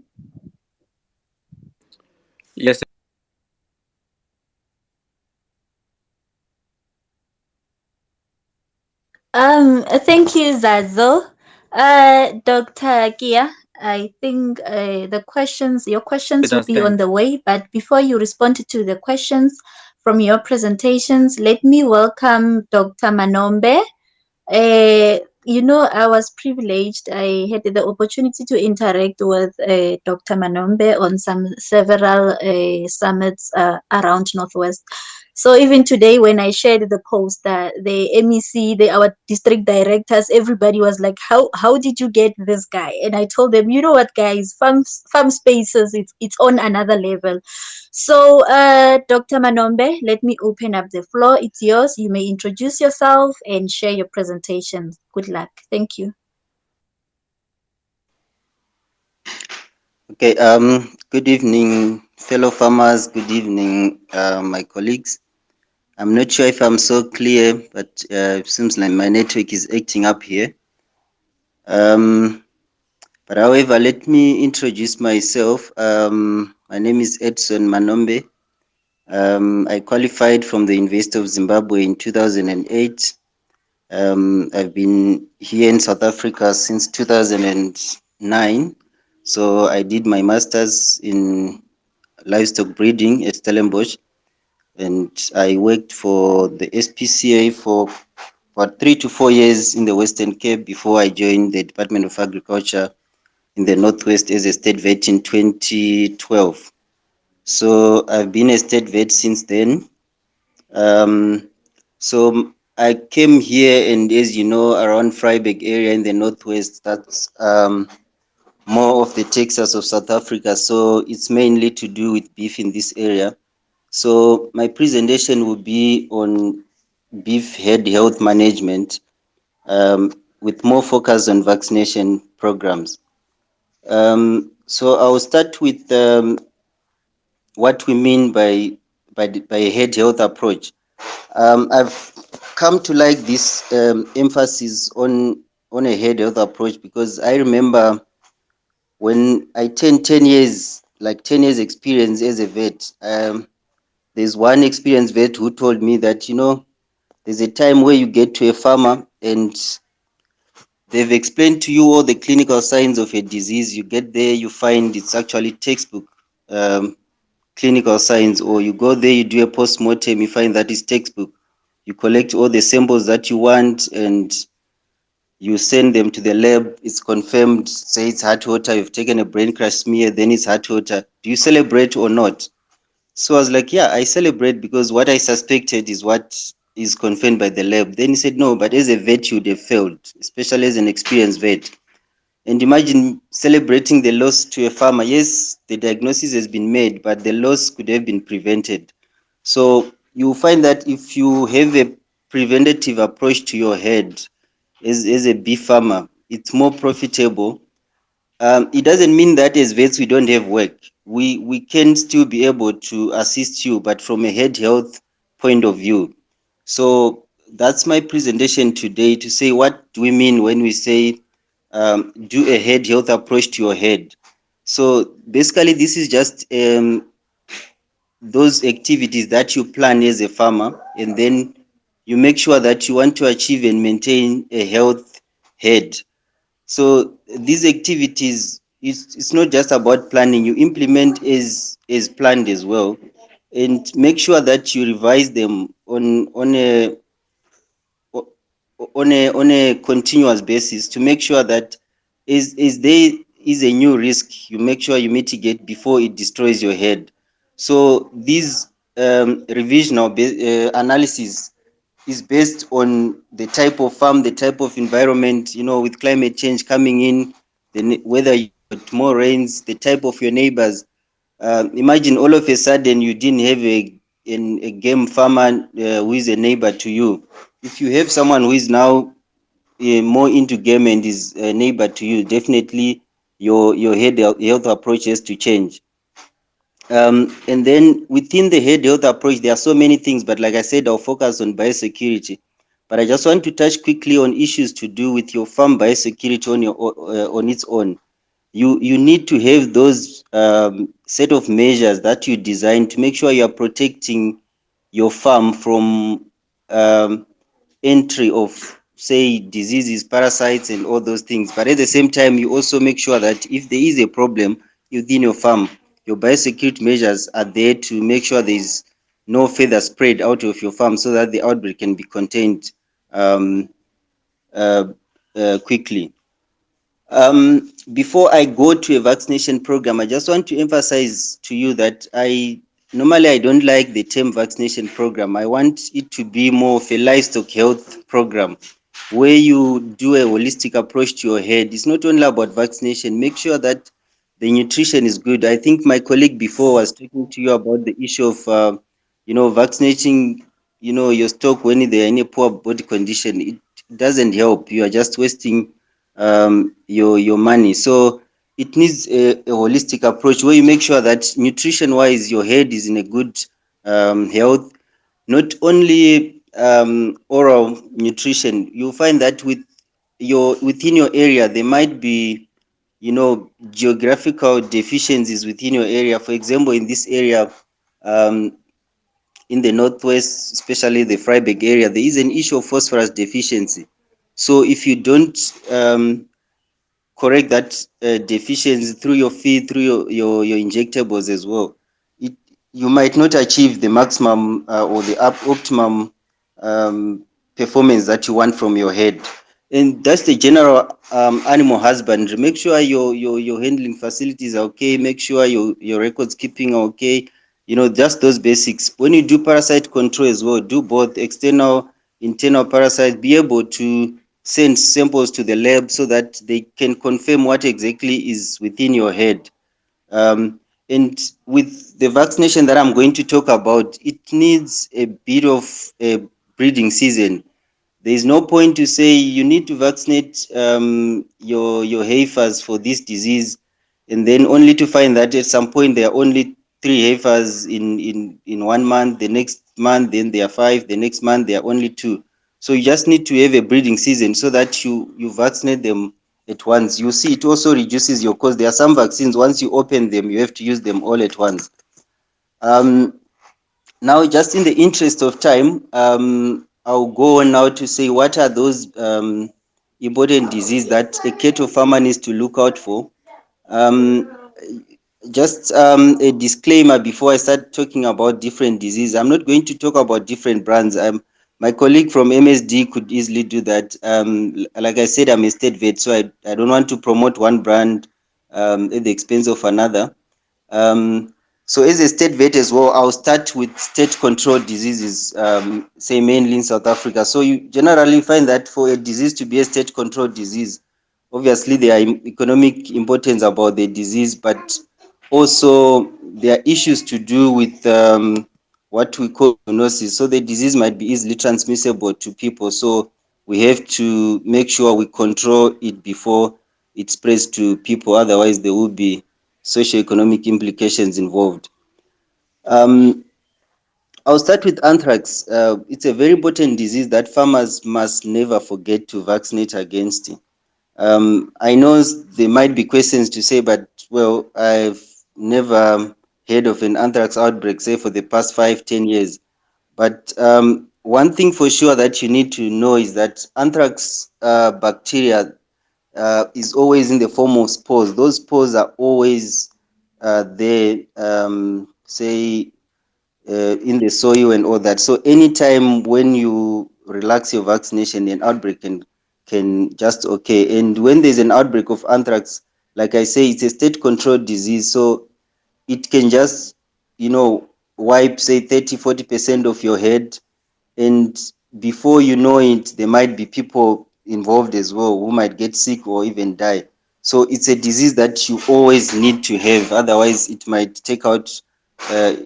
Yes. Thank you, Zazo. Dr. Kia, I think your questions It will does. be Thanks. on the way, but before you respond to the questions from your presentations, let me welcome Dr. Manombe. I was privileged. I had the opportunity to interact with Dr. Manombe on several summits around Northwest. So even today, when I shared the post, the MEC, our district directors, everybody was like, "How did you get this guy?" And I told them, "You know what, guys, farm spaces, it's on another level." So, Dr. Manombe, let me open up the floor. It's yours. You may introduce yourself and share your presentation. Good luck. Thank you. Okay, good evening, fellow farmers. Good evening, my colleagues. I'm not sure if I'm so clear, but it seems like my network is acting up here. But however, let me introduce myself. My name is Edson Manombe. I qualified from the University of Zimbabwe in 2008. I've been here in South Africa since 2009. So I did my master's in livestock breeding at Stellenbosch, and I worked for the SPCA for about 3 to 4 years in the Western Cape before I joined the Department of Agriculture in the Northwest as a state vet in 2012. So I've been a state vet since then. So I came here, and as you know, around Vryburg area in the Northwest, that's more of the Texas of South Africa. So it's mainly to do with beef in this area. So my presentation will be on beef herd health management, with more focus on vaccination programs. So I'll start with what we mean by a herd health approach. I've come to like this emphasis on a herd health approach because I remember when I turned 10 years, like 10 years experience as a vet. There's one experienced vet who told me that, there's a time where you get to a farmer and they've explained to you all the clinical signs of a disease. You get there, you find it's actually textbook clinical signs, or you go there, you do a post-mortem, you find that it's textbook. You collect all the samples that you want and you send them to the lab. It's confirmed, say it's heart water, you've taken a brain crash smear, then it's heart water. Do you celebrate or not? So I was like, yeah, I celebrate because what I suspected is what is confirmed by the lab. Then he said, no, but as a vet, you would have failed, especially as an experienced vet. And imagine celebrating the loss to a farmer. Yes, the diagnosis has been made, but the loss could have been prevented. So you find that if you have a preventative approach to your head as a beef farmer, it's more profitable. It doesn't mean that as vets we don't have work. We can still be able to assist you, but from a head health point of view. So that's my presentation today, to say what do we mean when we say do a head health approach to your head. So basically this is just those activities that you plan as a farmer, and then you make sure that you want to achieve and maintain a health head. So these activities, it's not just about planning. You implement as planned as well, and make sure that you revise them on a continuous basis to make sure that is they is a new risk, you make sure you mitigate before it destroys your head. So these revision or analysis is based on the type of farm, the type of environment, with climate change coming in, whether you got more rains, the type of your neighbors. Imagine all of a sudden you didn't have a game farmer who is a neighbor to you. If you have someone who is now more into game and is a neighbor to you, definitely your health approach has to change. And then within the head health approach, there are so many things, but like I said, I'll focus on biosecurity. But I just want to touch quickly on issues to do with your farm biosecurity on its own. You need to have those set of measures that you design to make sure you are protecting your farm from entry of, say, diseases, parasites, and all those things. But at the same time, you also make sure that if there is a problem within your farm, your biosecurity measures are there to make sure there is no further spread out of your farm so that the outbreak can be contained um, uh, quickly. Before I go to a vaccination program, I just want to emphasize to you that I don't like the term vaccination program. I want it to be more of a livestock health program where you do a holistic approach to your head. It's not only about vaccination. Make sure that the nutrition is good. I think my colleague before was talking to you about the issue of, vaccinating, your stock when they're in a poor body condition. It doesn't help. You are just wasting your money. So it needs a holistic approach where you make sure that nutrition wise your head is in a good health, not only oral nutrition. You'll find that within your area there might be geographical deficiencies within your area. For example, in this area, um, in the northwest, especially the Freiburg area, there is an issue of phosphorus deficiency. So if you don't correct that deficiency through your feed, through your injectables as well, it you might not achieve the maximum or the optimum um, performance that you want from your head. And that's the general animal husbandry. Make sure your handling facilities are okay. Make sure your records keeping are okay. Just those basics. When you do parasite control as well, do both external, internal parasites. Be able to send samples to the lab so that they can confirm what exactly is within your head. And with the vaccination that I'm going to talk about, it needs a bit of a breeding season. There is no point to say you need to vaccinate your heifers for this disease, and then only to find that at some point there are only 3 heifers in 1 month. The next month, then there are 5. The next month, there are only 2. So you just need to have a breeding season so that you vaccinate them at once. You see, it also reduces your cost. There are some vaccines, once you open them, you have to use them all at once. Now, just in the interest of time, I'll go on now to say what are those important diseases that a cattle farmer needs to look out for. Um, just a disclaimer before I start talking about different diseases. I'm not going to talk about different brands. My colleague from MSD could easily do that. Like I said, I'm a state vet, so I don't want to promote one brand at the expense of another. So as a state vet as well, I'll start with state-controlled diseases, say mainly in South Africa. So you generally find that for a disease to be a state-controlled disease, obviously there are economic importance about the disease, but also there are issues to do with what we call zoonosis. So the disease might be easily transmissible to people. So we have to make sure we control it before it spreads to people. Otherwise, there will be socioeconomic implications involved. I'll start with anthrax. It's a very important disease that farmers must never forget to vaccinate against. I know there might be questions to say, but well, I've never heard of an anthrax outbreak, say for the past 5-10 years. But one thing for sure that you need to know is that anthrax bacteria is always in the form of spores. Those spores are always there, say, in the soil and all that. So anytime when you relax your vaccination, an outbreak can just okay. And when there's an outbreak of anthrax, like I say, it's a state-controlled disease, so it can just, wipe, say, 30-40% of your head, and before you know it, there might be people involved as well who might get sick or even die. So it's a disease that you always need to have, otherwise it might take out, uh,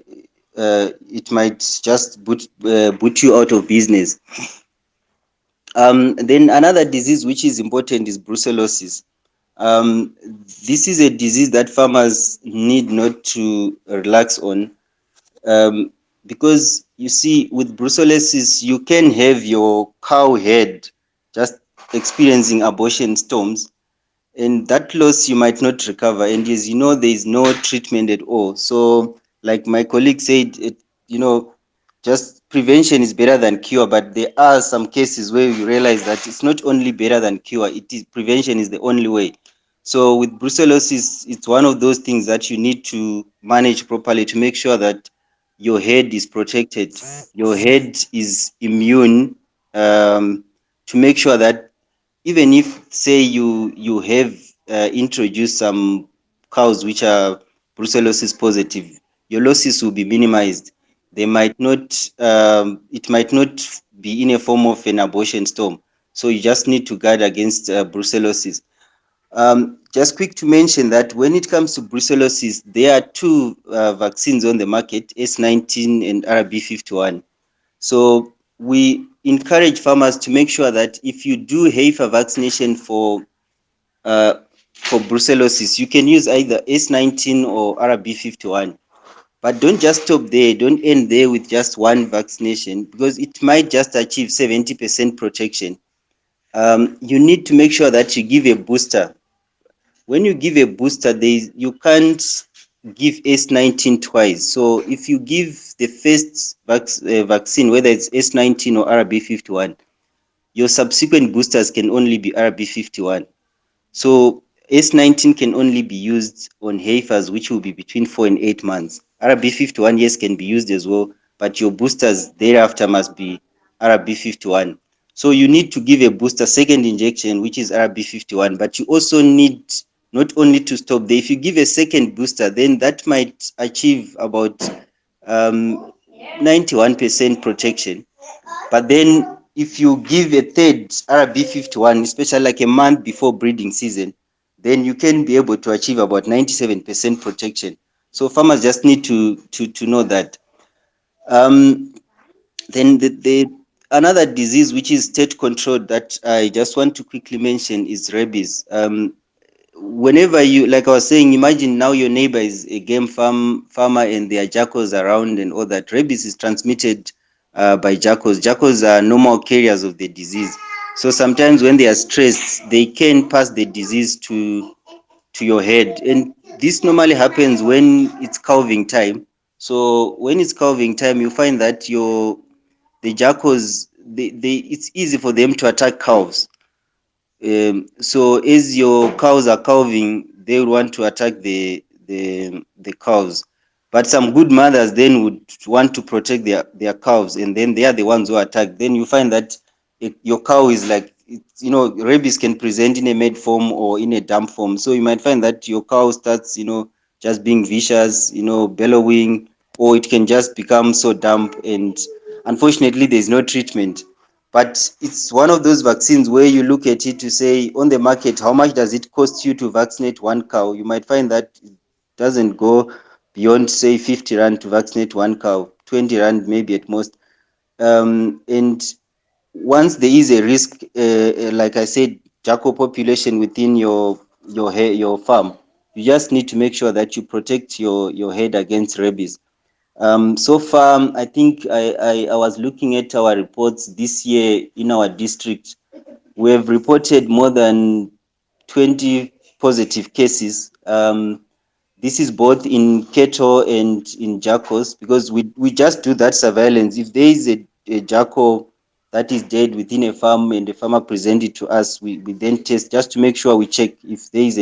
it might just boot you out of business. Then another disease which is important is brucellosis. This is a disease that farmers need not to relax on, because you see, with brucellosis, you can have your cow head just experiencing abortion storms, and that loss you might not recover. And as you know, there is no treatment at all. So, like my colleague said, just prevention is better than cure. But there are some cases where you realize that it's not only better than cure; it is prevention is the only way. So, with brucellosis, it's one of those things that you need to manage properly to make sure that your head is protected, your head is immune, to make sure that even if, say, you have introduced some cows which are brucellosis positive, your losses will be minimized. They might not, it might not be in a form of an abortion storm. So you just need to guard against brucellosis. Just quick to mention that when it comes to brucellosis, there are two vaccines on the market, S19 and RB51. So we encourage farmers to make sure that if you do heifer vaccination for brucellosis, you can use either S19 or RB51. But don't just stop there. Don't end there with just one vaccination, because it might just achieve 70% protection. You need to make sure that you give a booster. When you give a booster, you can't give S19 twice. So if you give the first vaccine, whether it's S19 or RB51, your subsequent boosters can only be RB51. So S19 can only be used on heifers which will be between 4 and 8 months. RB51, yes, can be used as well, but your boosters thereafter must be RB51. So you need to give a booster second injection, which is RB51, but you also need not only to stop there. If you give a second booster, then that might achieve about 91% protection. But then if you give a third RB51, especially like a month before breeding season, then you can be able to achieve about 97% protection. So farmers just need to know that. Then the another disease which is state controlled that I just want to quickly mention is rabies. Whenever you, like I was saying, imagine now your neighbor is a game farmer and there are jackals around and all that. Rabies is transmitted by jackals. Jackals are normal carriers of the disease. So sometimes when they are stressed, they can pass the disease to your head. And this normally happens when it's calving time. So when it's calving time, you find that the jackals, it's easy for them to attack calves. So as your cows are calving, they would want to attack the cows. But some good mothers then would want to protect their calves, and then they are the ones who attack. Then you find that your cow is like, rabies can present in a mad form or in a damp form. So you might find that your cow starts, just being vicious, bellowing, or it can just become so damp, and unfortunately there's no treatment. But it's one of those vaccines where you look at it to say, on the market, how much does it cost you to vaccinate one cow? You might find that it doesn't go beyond, say, 50 rand to vaccinate one cow, 20 rand maybe at most. And once there is a risk, like I said, jackal population within your farm, you just need to make sure that you protect your head against rabies. So far, I think I was looking at our reports this year in our district. We have reported more than 20 positive cases. This is both in cattle and in jackals, because we just do that surveillance. If there is a jackal that is dead within a farm and the farmer presents it to us, we then test just to make sure we check if there is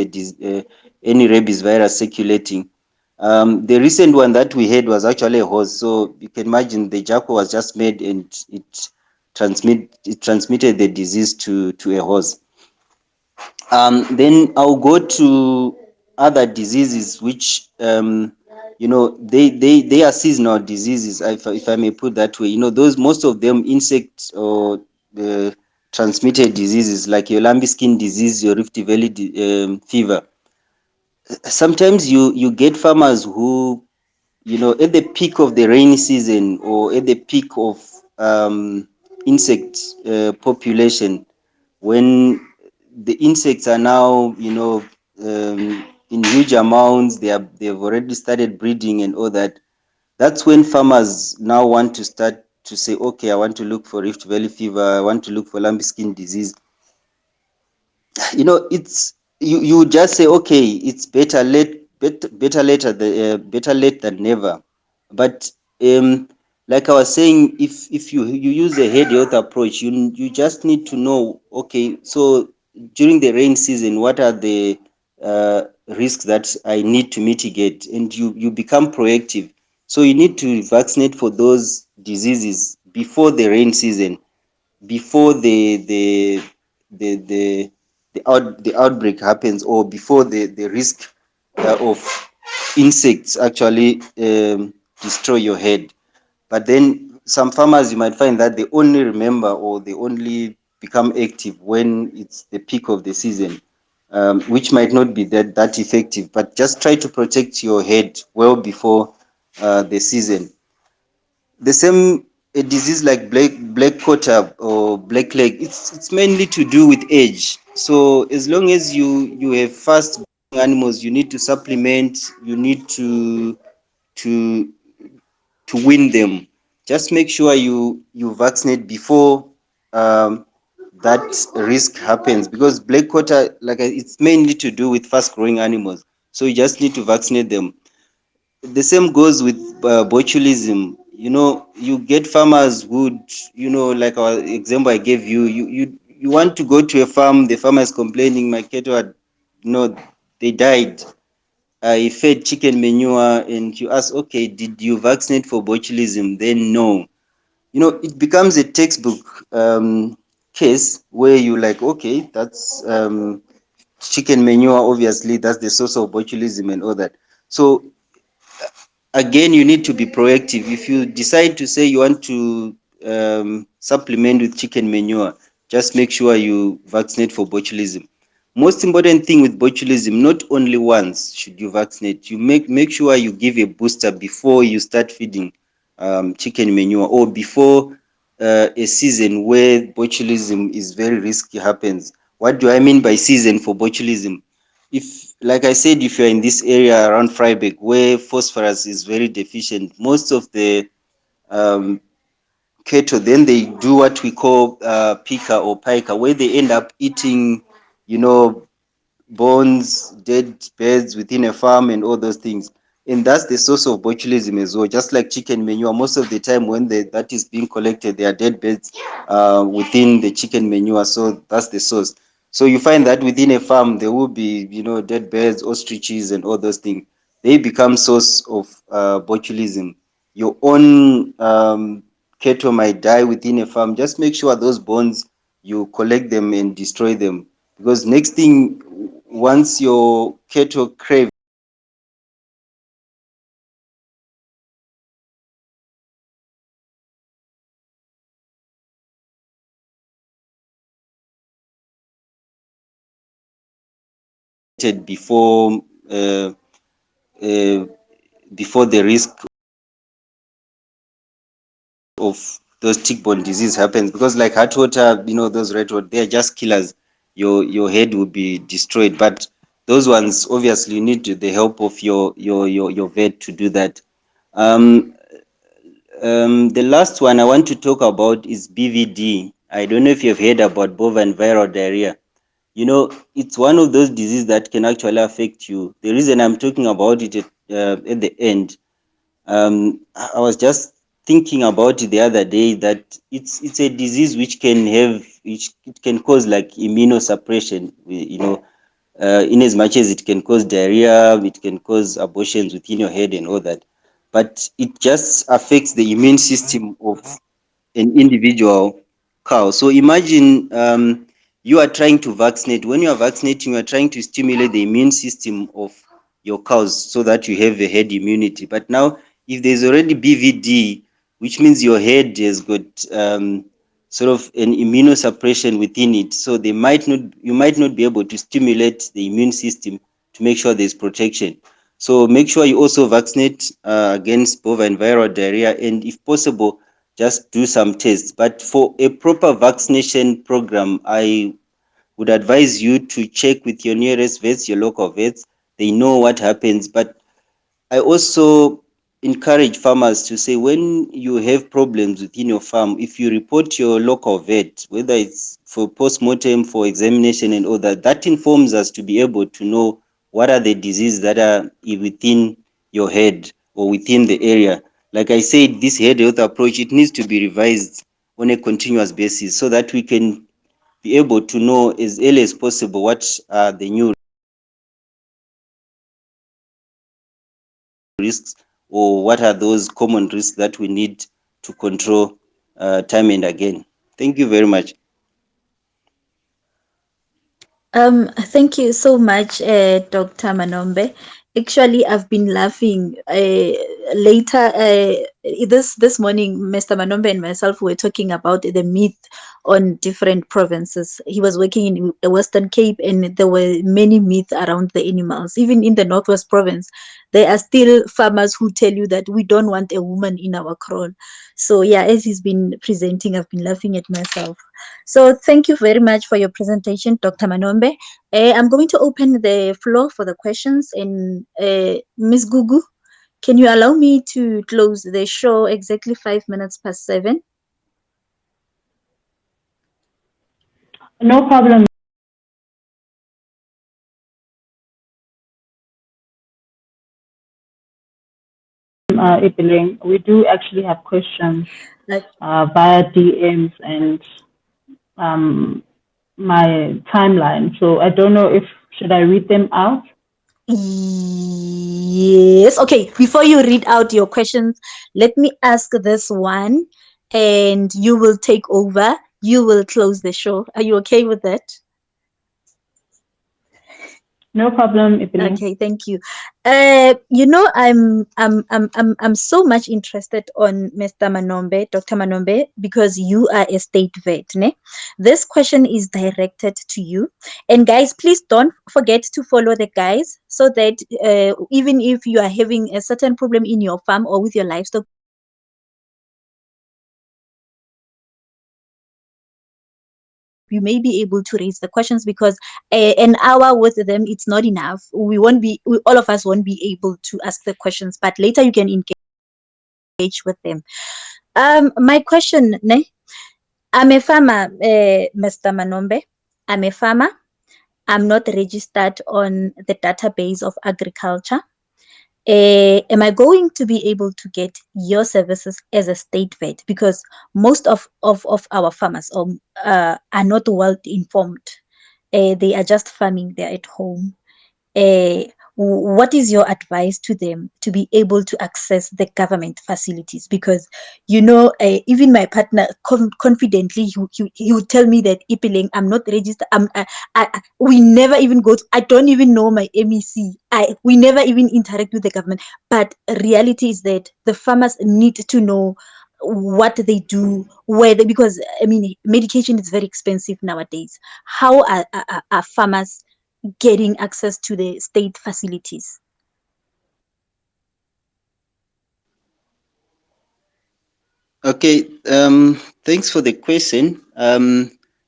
any rabies virus circulating. The recent one that we had was actually a horse, so you can imagine the jackal was just made and it transmitted the disease to a horse. Then I'll go to other diseases which they are seasonal diseases, if I may put that way. Those, most of them insect or transmitted diseases, like your lambskin disease, your Rift Valley fever. Sometimes you get farmers who, at the peak of the rainy season or at the peak of insect population, when the insects are now, in huge amounts, they've already started breeding and all that. That's when farmers now want to start to say, okay, I want to look for Rift Valley fever, I want to look for lambskin disease. It's you just say, okay, it's better late than never. But like I was saying, if you use a head health approach, you just need to know, okay, so during the rain season, what are the risks that I need to mitigate, and you become proactive. So you need to vaccinate for those diseases before the rain season, before the outbreak happens, or before the risk of insects actually destroy your head. But then some farmers, you might find that they only remember, or they only become active when it's the peak of the season, which might not be that effective. But just try to protect your head well before the season. The same, a disease like black quarter or black leg, it's mainly to do with age. So as long as you have fast growing animals, you need to supplement, you need to win them. Just make sure you vaccinate before that risk happens, because black quarter, it's mainly to do with fast growing animals, so you just need to vaccinate them. The same goes with botulism. You get farmers who, like our example I gave you, you want to go to a farm, the farmer is complaining, my cattle had, they died. I fed chicken manure, and you ask, okay, did you vaccinate for botulism? Then no. It becomes a textbook case where you like, okay, that's chicken manure, obviously that's the source of botulism and all that. So again, you need to be proactive. If you decide to say you want to supplement with chicken manure, just make sure you vaccinate for botulism. Most important thing with botulism, not only once should you vaccinate, you make sure you give a booster before you start feeding chicken manure, or before a season where botulism is very risky happens. What do I mean by season for botulism? If, like I said, if you're in this area around Freiburg where phosphorus is very deficient, most of the cattle, then they do what we call pica or pica, where they end up eating, you know, bones, dead birds within a farm and all those things. And that's the source of botulism as well. Just like chicken manure, most of the time when that is being collected, there are dead birds within the chicken manure. So that's the source. So you find that within a farm, there will be, dead birds, ostriches, and all those things. They become source of botulism. Your own cattle might die within a farm. Just make sure those bones, you collect them and destroy them, because next thing, once your cattle crave before uh, uh, before the risk of those tick-borne disease happens, because like heart water, those red rot, they're just killers. Your head will be destroyed. But those ones, obviously, you need the help of your vet to do that. The last one I want to talk about is BVD. I don't know if you've heard about bovine viral diarrhea. It's one of those diseases that can actually affect you. The reason I'm talking about it at the end, I was just thinking about it the other day, that it's a disease which it can cause like immunosuppression. In as much as it can cause diarrhea, it can cause abortions within your head and all that, but it just affects the immune system of an individual cow. So imagine you are trying to vaccinate. When you are vaccinating, you are trying to stimulate the immune system of your cows so that you have a herd immunity. But now, if there's already BVD, which means your herd has got sort of an immunosuppression within it, so you might not be able to stimulate the immune system to make sure there's protection. So make sure you also vaccinate against bovine viral diarrhea, and if possible, just do some tests. But for a proper vaccination program, I would advise you to check with your nearest vets, your local vets. They know what happens. But I also encourage farmers to say, when you have problems within your farm, if you report your local vet, whether it's for post-mortem, for examination and all that, that informs us to be able to know what are the diseases that are within your head or within the area. Like I said, this herd health approach, it needs to be revised on a continuous basis so that we can be able to know as early as possible what are the new risks or what are those common risks that we need to control time and again. Thank you very much. Thank you so much, Dr. Manombe. Actually, I've been laughing. Later, this morning, Mr. Manombe and myself were talking about the myth on different provinces. He was working in the Western Cape, and there were many myths around the animals. Even in the Northwest Province, there are still farmers who tell you that we don't want a woman in our kraal. So yeah, as he's been presenting, I've been laughing at myself. So thank you very much for your presentation, Dr. Manombe. I'm going to open the floor for the questions. And Ms. Gugu, can you allow me to close the show exactly 5 minutes past 7? No problem. Ipeling, we do actually have questions via DMs and my timeline. So I don't know if should I read them out? Yes. Okay. Before you read out your questions, let me ask this one, and you will take over. You will close the show. Are you okay with that? No problem, Ipeling. Okay, thank you. I'm so much interested on Mr. Manombe, Dr. Manombe, because you are a state vet. Ne? This question is directed to you. And guys, please don't forget to follow the guys so that even if you are having a certain problem in your farm or with your livestock, you may be able to raise the questions, because an hour with them, it's not enough. All of us won't be able to ask the questions, but later you can engage with them. My question, I'm a farmer, Mr. Manombe. I'm a farmer. I'm not registered on the database of agriculture. Am I going to be able to get your services as a state vet? Because most of our farmers are not well informed. They are just farming, they're at home. What is your advice to them to be able to access the government facilities? Because even my partner confidently he would tell me that, Ipeling, I'm not registered. We never even I don't even know my MEC. We never even interact with the government. But reality is that the farmers need to know what they do, because medication is very expensive nowadays. How are farmers getting access to the state facilities? Okay, thanks for the question.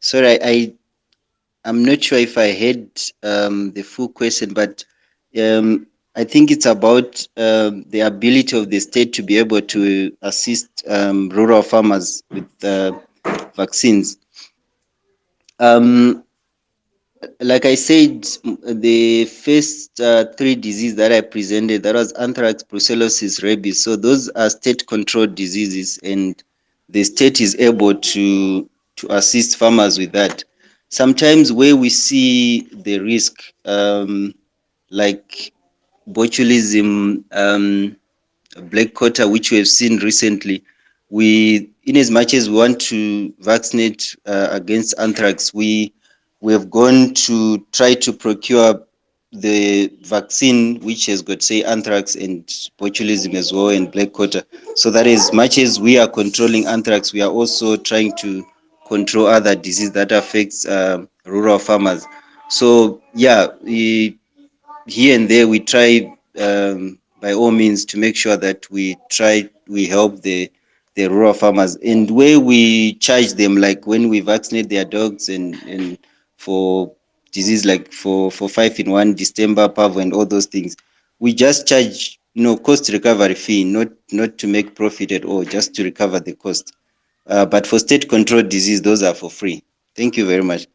Sorry, I'm not sure if I heard the full question, but I think it's about the ability of the state to be able to assist rural farmers with vaccines. Like I said, the first three diseases that I presented, that was anthrax, brucellosis, rabies. So those are state-controlled diseases, and the state is able to assist farmers with that. Sometimes where we see the risk, like botulism, black quarter, which we have seen recently, in as much as we want to vaccinate against anthrax, we we have gone to try to procure the vaccine which has got, say, anthrax and botulism as well, and black quarter, so that as much as we are controlling anthrax, we are also trying to control other disease that affects rural farmers. So yeah, here and there we try by all means to make sure that we help the rural farmers, and where we charge them, like when we vaccinate their dogs and for disease like for 5-in-1, distemper, parvo, and all those things, we just charge cost recovery fee, not to make profit at all, just to recover the cost. But for state controlled disease, those are for free. Thank you very much.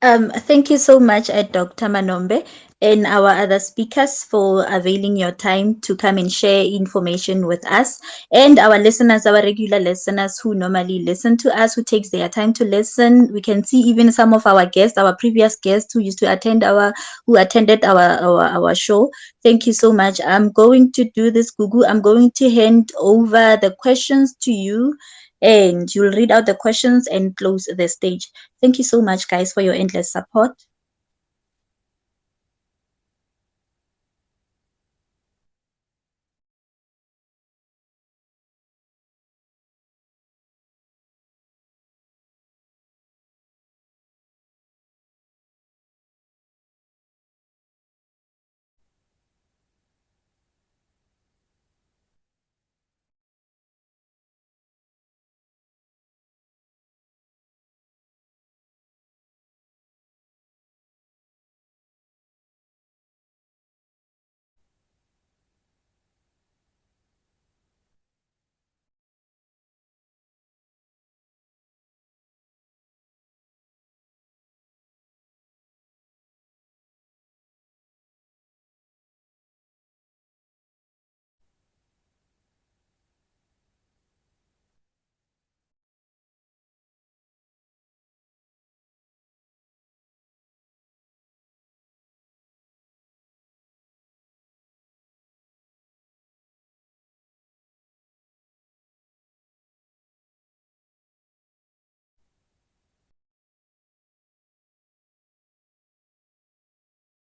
Thank you so much, Dr. Manombe, and our other speakers for availing your time to come and share information with us, and our listeners, our regular listeners who normally listen to us, who takes their time to listen. We can see even some of our guests, our previous guests who used to attended our show. Thank you so much. I'm going to do this, Gugu. I'm going to hand over the questions to you, and you'll read out the questions and close the stage. Thank you so much, guys, for your endless support.